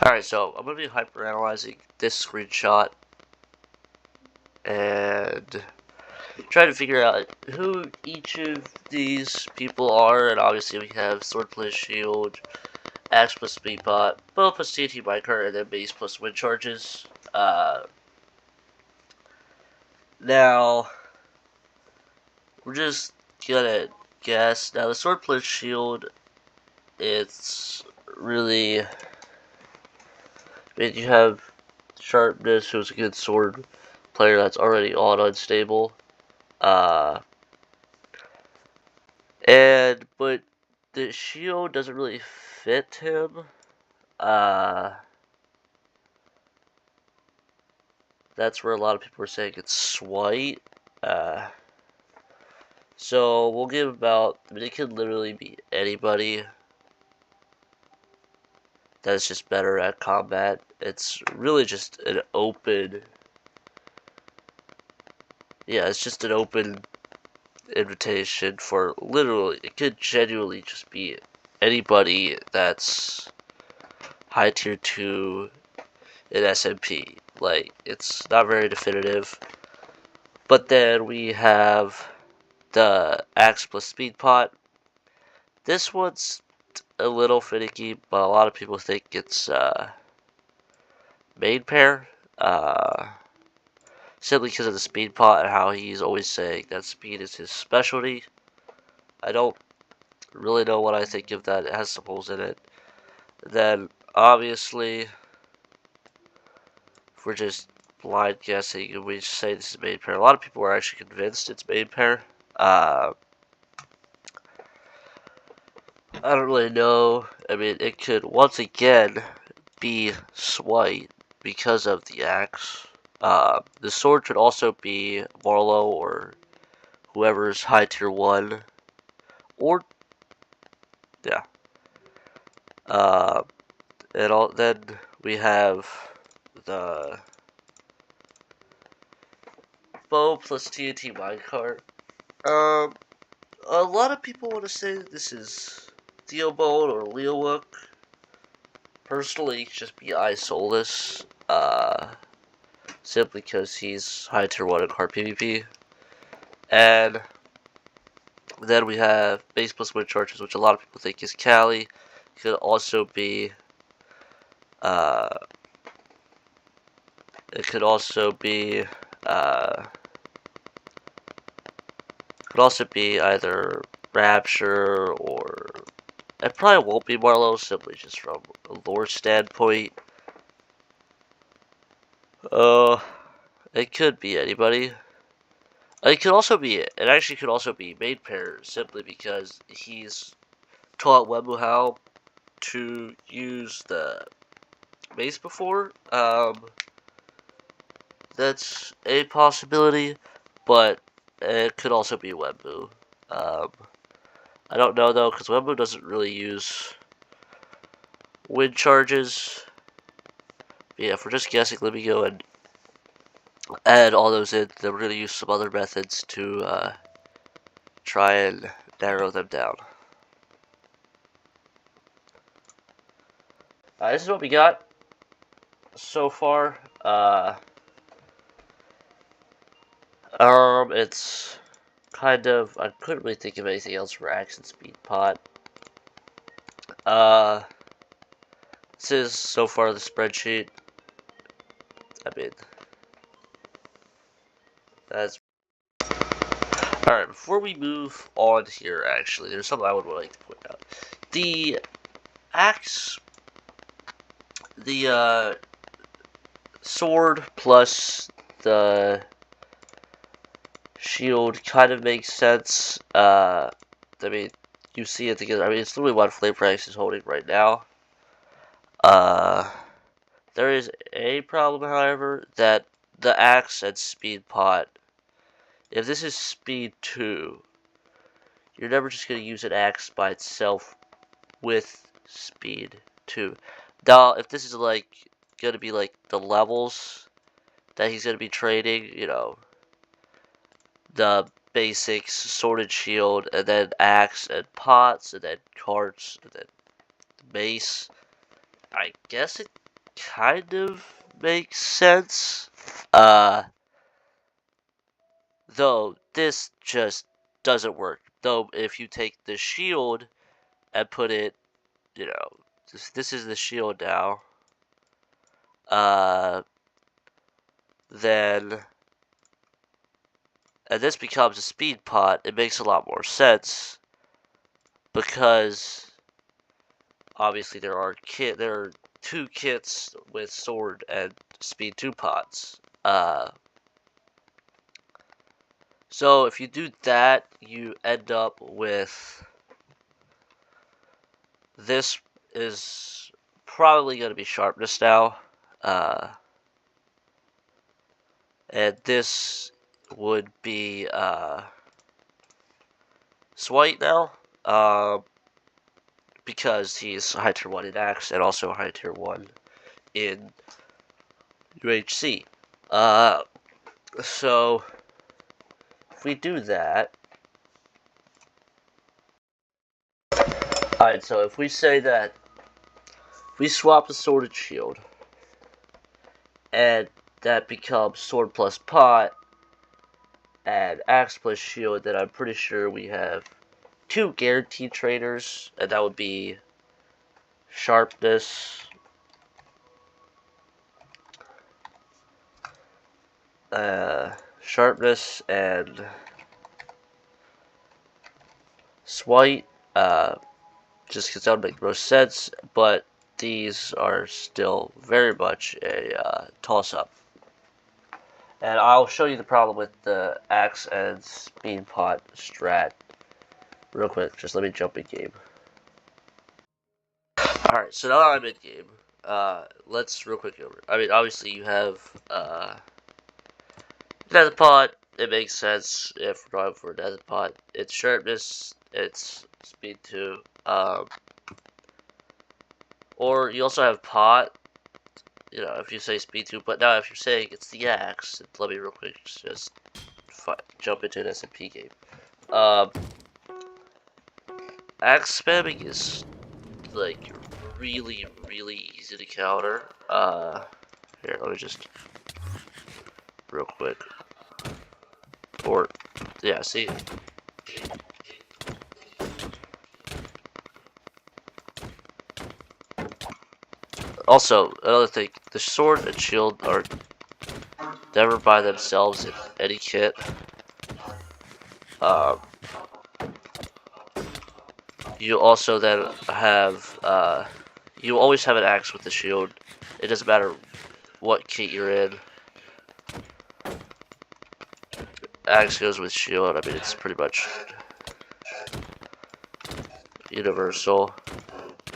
Alright, so I'm going to be hyper-analyzing this screenshot and try to figure out who each of these people are. And obviously we have Sword plus Shield, Axe plus Speedbot, Bow plus TNT Minecart, and then Base plus Wind Charges. Now, we're just gonna guess. Now the Sword plus Shield, it's really... you have Sharpness, who's a good sword player that's already on unstable. But the shield doesn't really fit him. That's where a lot of people are saying it's Swight. So we'll give about, it could literally be anybody that's just better at combat. It's really just an open, it's just an open invitation for literally, it could genuinely just be anybody that's high tier 2 in SMP. Like, it's not very definitive. But then we have the Axe plus Speed Pot. This one's a little finicky, but a lot of people think it's main pair. Simply because of the Speed Pot and how he's always saying that speed is his specialty. I don't really know what I think of that. It has some holes in it. Then, obviously, if we're just blind guessing and we just say this is main pair, a lot of people are actually convinced it's main pair. I don't really know. I mean, it could once again be Swight because of the axe. The sword could also be Marlow or whoever's high tier 1. Or, yeah. Then we have the Bow plus TNT Minecart. A lot of people want to say that this is Theobald or Leowook. Personally, just be Soulless. Simply because he's high tier 1 in card PvP. And then we have Base plus Wind Charges, which a lot of people think is Callie. Could also be it could also be either Rapture, or it probably won't be Marlow, simply just from a lore standpoint. It could be anybody. It actually could also be main pair, simply because he's taught Wemu how to use the mace before. That's a possibility, but it could also be Wemu. I don't know though, because Wemu doesn't really use wind charges. But yeah, if we're just guessing, let me go and add all those in. Then we're going to use some other methods to try and narrow them down. This is what we got so far. It's kind of, I couldn't really think of anything else for Axe and Speed Pot. This is so far the spreadsheet. I mean, that's... Alright, before we move on here, actually, there's something I would like to point out. The Axe, the sword plus the shield kind of makes sense. I mean, you see it together. I mean, it's literally what FlameFrags is holding right now. There is a problem, however, that the Axe and Speed Pot, if this is Speed 2, you're never just going to use an Axe by itself with Speed 2. Now, if this is like going to be like the levels that he's going to be trading, you know, the basics, sword and shield, and then axe and pots, and then carts, and then mace. I guess it kind of makes sense. Though this just doesn't work. Though if you take the shield and put it, you know, this is the shield now. Then and this becomes a speed pot. It makes a lot more sense because obviously there are 2 kits with sword and speed 2 pots. So if you do that, you end up with this is probably going to be sharpness now. And this would be Swight now. Because he's high tier 1 in Axe and also high tier 1 in UHC. So if we do that, alright, so if we say that we swap the sword and shield, and that becomes sword plus pot, and axe plus shield, then I'm pretty sure we have 2 guaranteed trainers, and that would be sharpness, sharpness and Swight, just because that would make most sense, but these are still very much a toss-up. And I'll show you the problem with the axe and speed pot strat real quick. Just let me jump in game. Alright, so now I'm in game. Let's real quick over. I mean, obviously you have nether pot. It makes sense if we're going for nether pot. It's sharpness. It's speed 2. Or you also have pot. You know, if you say speed 2, but now if you're saying it's the axe, let me real quick just jump into an SMP game. Axe spamming is like really easy to counter. Here, let me just real quick. Or yeah, see. Also, another thing, the sword and shield are never by themselves in any kit. You also then have, you always have an axe with the shield. It doesn't matter what kit you're in. Axe goes with shield. I mean, it's pretty much universal.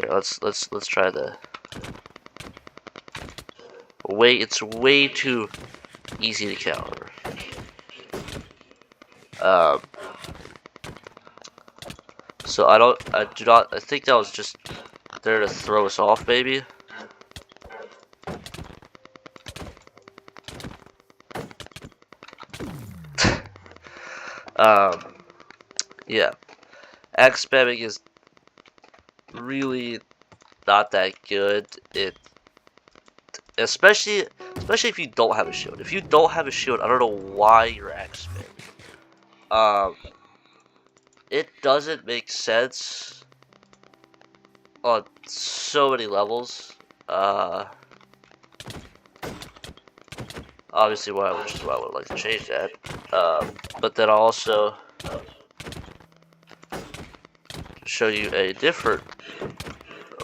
Here, let's try the. It's way too easy to counter. So I think that was just there to throw us off, maybe. Yeah. Axe spamming is really not that good. Especially if you don't have a shield. If you don't have a shield, I don't know why you're axe spamming. It doesn't make sense on so many levels. Obviously, which is why I would like to change that. But then I'll also show you a different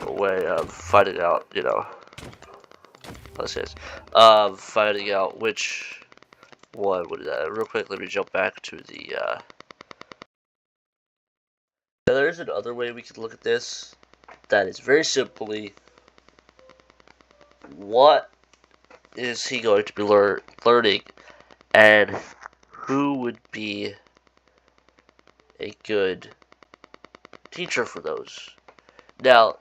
way of finding out, you know, finding out which one would that. Real quick, let me jump back to the, Now, there's another way we could look at this that is very simply, what is he going to be learning, and who would be a good teacher for those. Now,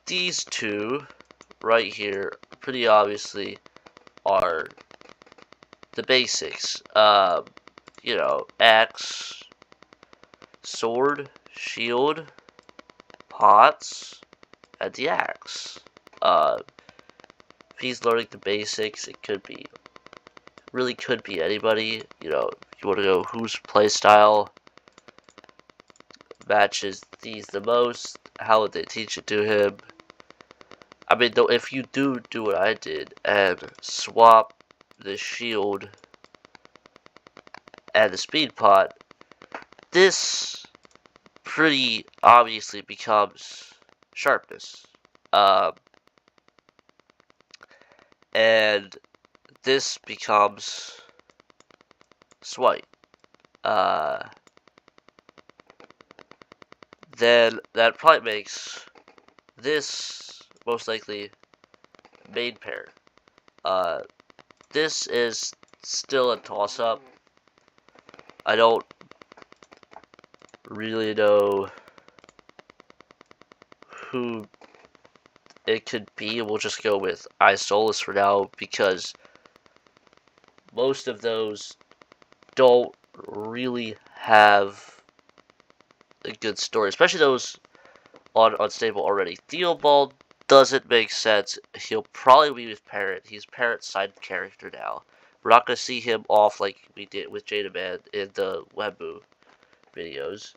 these two right here pretty obviously are the basics. You know, axe, sword, shield, pots, and the axe. he's learning the basics, it really could be anybody. You know, you want to go whose playstyle matches these the most, how would they teach it to him? I mean, though, if you do what I did and swap the shield and the speed pot, this pretty obviously becomes sharpness. And this becomes swipe. Then that probably makes this most likely main pair. This is still a toss-up. I don't really know who it could be. We'll just go with Isolus for now because most of those don't really have a good story, especially those on Unstable already. Theobald doesn't make sense. He'll probably be with Parrot. He's Parrot's side character now. We're not going to see him off like we did with Jada Man in the Webu videos.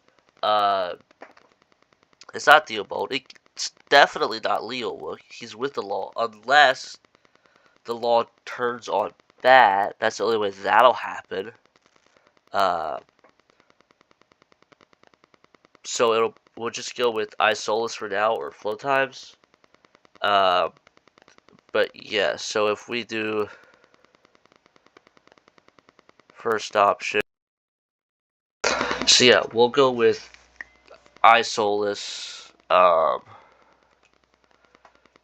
It's not Theobald. It's definitely not Leo. He's with the law. Unless the law turns on bad. That's the only way that'll happen. So we'll just go with Isolus for now, or Flow Times. But yeah, so if we do first option, so yeah, we'll go with Isolus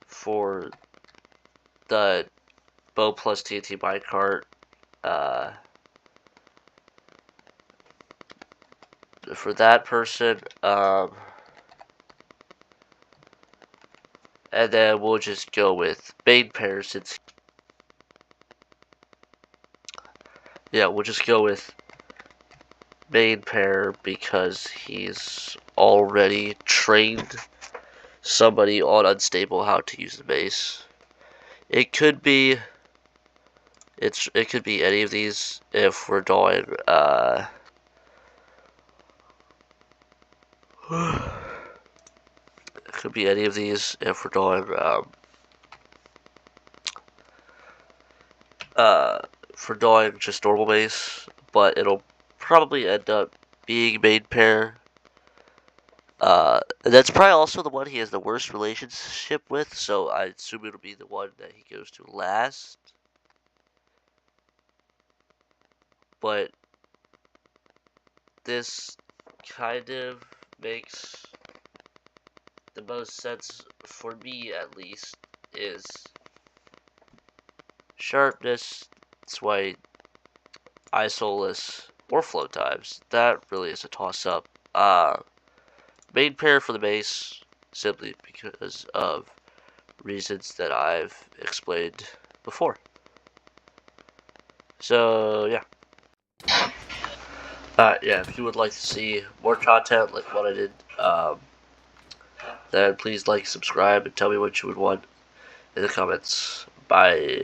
for the Bow plus TNT minecart. For that person, and then we'll just go with PvPer's since, yeah, we'll just go with PvPer because he's already trained somebody on Unstable how to use the base. It could be any of these if we're doing it could be any of these if we're doing for doing just normal base, but it'll probably end up being PvPer. That's probably also the one he has the worst relationship with, so I assume it'll be the one that he goes to last. But this kind of makes the most sense for me, at least, is sharpness, swipe, Isolus, or Flow Times. That really is a toss-up. Main pair for the base, simply because of reasons that I've explained before. So, yeah. Yeah, if you would like to see more content like what I did, then please like, subscribe, and tell me what you would want in the comments. Bye.